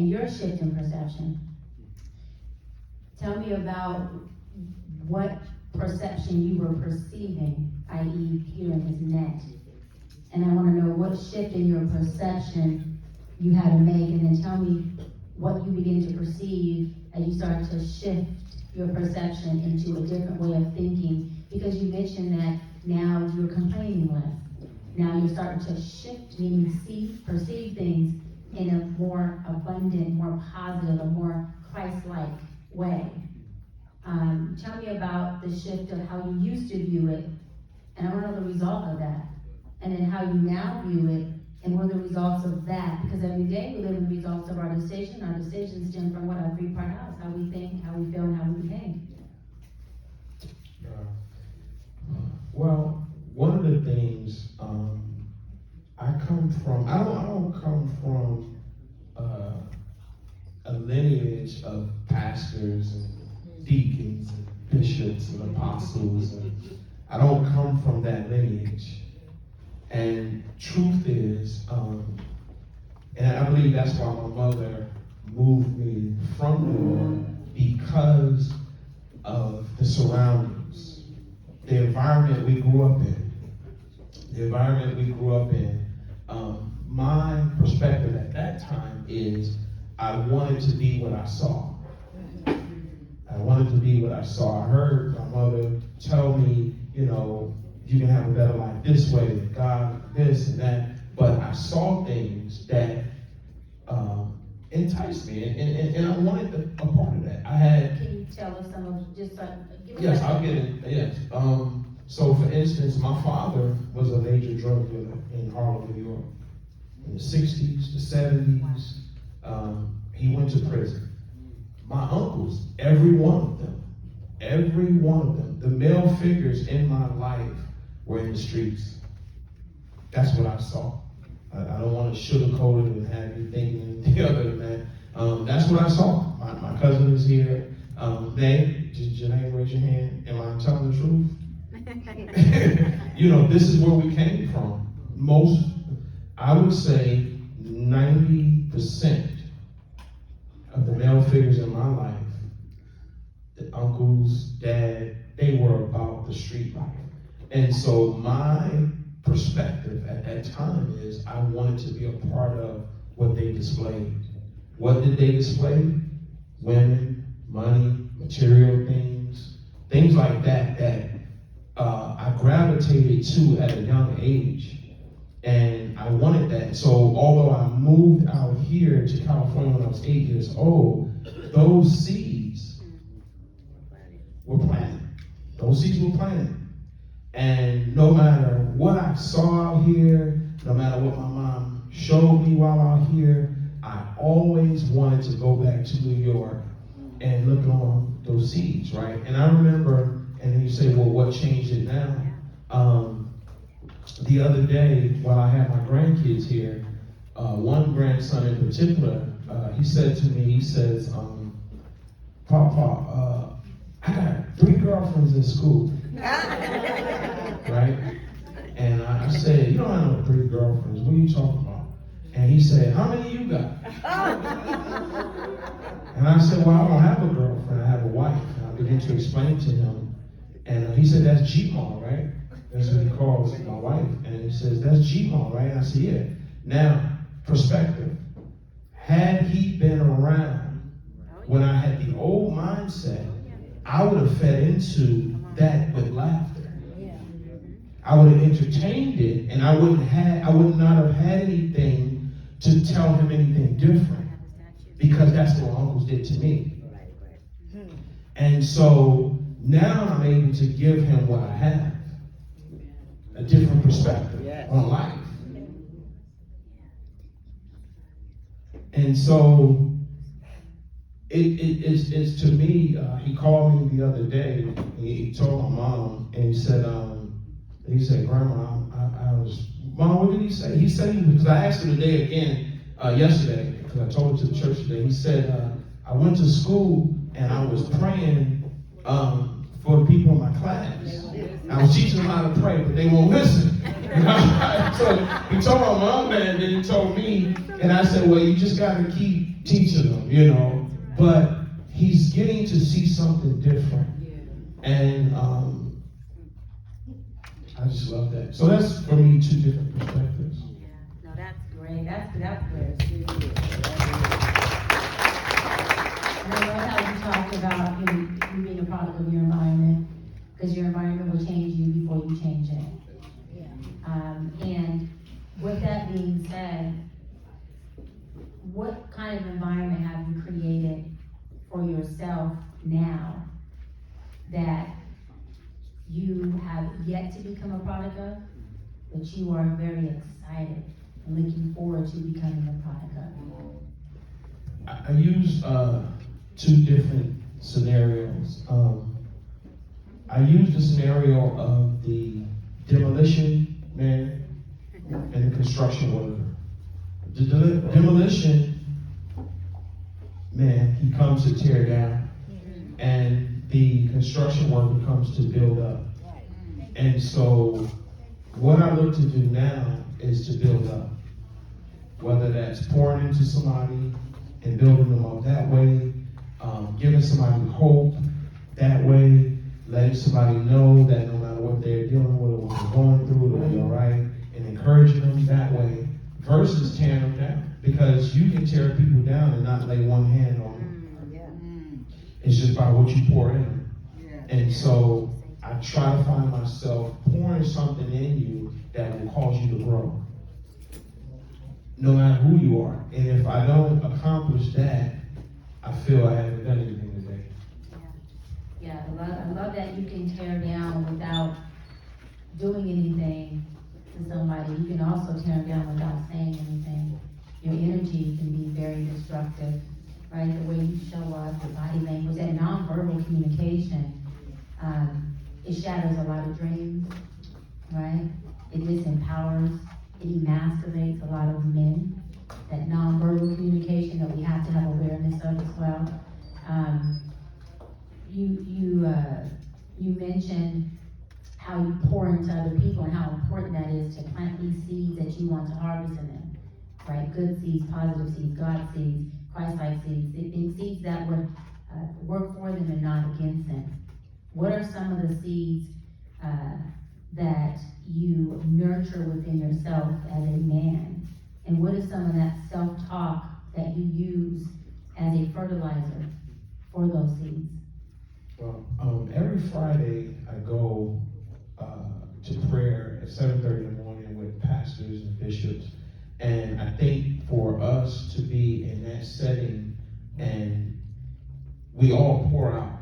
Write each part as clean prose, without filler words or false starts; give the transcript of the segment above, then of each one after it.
and your shift in perception. Tell me about what perception you were perceiving, i.e. Peter and his net. And I want to know what shift in your perception you had to make, and then tell me what you began to perceive as you started to shift your perception into a different way of thinking, because you mentioned that now you're complaining less. Now you're starting to shift, meaning perceive things in a more abundant, more positive, a more Christ-like way. Tell me about the shift of how you used to view it, and I want to know the result of that. And then how you now view it, and what are the results of that? Because every day we live in the results of our decision. Our decisions stem from what our three-part house, how we think, how we feel, and how we behave. Well, one of the things I don't come from a lineage of pastors and deacons and bishops and apostles. And I don't come from that lineage. And truth is, and I believe that's why my mother moved me from the Lord, because of the surroundings, the environment we grew up in. My perspective at that time is I wanted to be what I saw. I heard my mother tell me, you can have a better life this way, God, this and that. But I saw things that enticed me, and I wanted a part of that. Can you tell us some of just Yes, I'll get it. Yes. So, for instance, my father was a major drug dealer in Harlem, New York, in the 60s, the 70s. He went to prison. My uncles, every one of them, the male figures in my life were in the streets. That's what I saw. I don't want to sugarcoat it and have you thinking anything other than that. That's what I saw. My cousin is here. Janae, raise your hand. Am I telling the truth? This is where we came from. I would say 90% of the male figures in my life, the uncles, dad, they were about the street life. And so my perspective at that time is I wanted to be a part of what they displayed. What did they display? Women, money, material things like that I gravitated to at a young age. And I wanted that. So although I moved out here to California when I was 8 years old, those seeds were planted. And no matter what I saw out here, no matter what my mom showed me while out here, I always wanted to go back to New York and look on those seeds, right? And I remember, and then you say, well, what changed it now? The other day, while I had my grandkids here, one grandson in particular, he said to me, he says, Papa, I got 3 girlfriends in school. Right? And I said, you don't have no 3 girlfriends. What are you talking about? And he said, how many you got? And I said, well, I don't have a girlfriend. I have a wife. And I began to explain to him. And he said, that's G-Ma, right? That's what he calls my wife. And he says, that's G-Ma, right? And I said, yeah. Now, perspective. Had he been around when I had the old mindset, I would have fed into that with laughter. I would have entertained it, and I would not have had anything to tell him anything different, because that's what uncles did to me. And so now I'm able to give him what I have, a different perspective on life. And so it's to me, he called me the other day, and he told my mom, and he said, Grandma, I was, Mom, what did he say? He said, because I asked him today again, yesterday, because I told him to the church today, he said, I went to school and I was praying for the people in my class. I was teaching them how to pray, but they won't listen. So he told my mom that, and then he told me, and I said, well, you just got to keep teaching them, you know, but he's getting to see something different. And I just love that. So that's, for me, two different perspectives. Yeah, no, that's great. That's good. And I love how you talked about you being a product of your environment, because your environment will change you before you change it. And with that being said, what kind of environment have you created for yourself now that you have yet to become a product of, but you are very excited and looking forward to becoming a product of? I use two different scenarios. I use the scenario of the demolition man and the construction worker. The demolition man, he comes to tear down, and the construction worker comes to build up. And so what I look to do now is to build up, whether that's pouring into somebody and building them up that way, giving somebody hope that way, letting somebody know that no matter what they're dealing with or what they're going through, it'll be all right, and encouraging them that way, versus tearing them down. Because you can tear people down and not lay one hand on them. It's just by what you pour in them. And so I try to find myself pouring something in you that will cause you to grow, no matter who you are. And if I don't accomplish that, I feel I haven't done anything today. Yeah, I love that you can tear down without doing anything to somebody. You can also tear them down without saying anything. Your energy can be very destructive, right? The way you show up, your body language, that nonverbal communication, it shatters a lot of dreams, right? It disempowers, it emasculates a lot of men. That nonverbal communication that we have to have awareness of as well. You mentioned how you pour into other people and how important that is to plant these seeds that you want to harvest in them, right? Good seeds, positive seeds, God seeds, Christ-like seeds, seeds that would work for them and not against them. What are some of the seeds that you nurture within yourself as a man? And what is some of that self-talk that you use as a fertilizer for those seeds? Well, every Friday I go to prayer at 7:30 in the morning with pastors and bishops. And I think for us to be in that setting, and we all pour out,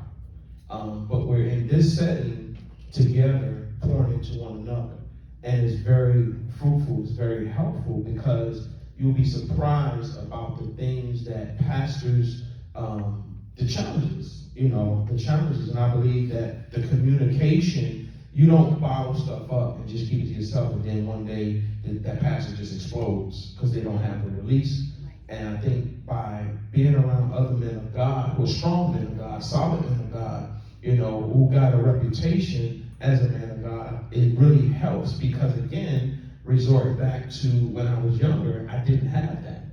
but we're in this setting together, pouring into one another. And it's very fruitful, it's very helpful, because you'll be surprised about the things that pastors, the challenges, and I believe that the communication, you don't bottle stuff up and just keep it to yourself, and then one day that pastor just explodes because they don't have the release. And I think by being around other men of God, who are strong men of God, solid men of God, who got a reputation as a man of God, it really helps, because again, resort back to when I was younger, I didn't have that.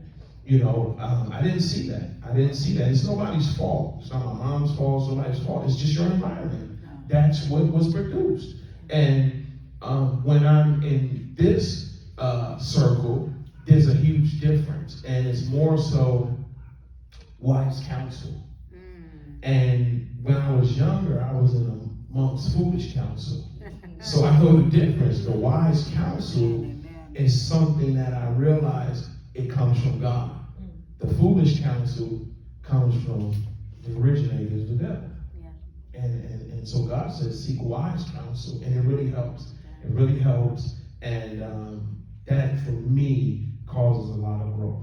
I didn't see that. It's nobody's fault. It's not my mom's fault, it's nobody's fault. It's just your environment. That's what was produced. And when I'm in this circle, there's a huge difference. And it's more so wise counsel. And when I was younger, I was amongst foolish counsel. So I know the difference. The wise counsel is something that I realized it comes from God. The foolish counsel comes from the originators, the devil. Yeah. And so God says, seek wise counsel, and it really helps. It really helps, and that for me causes a lot of growth.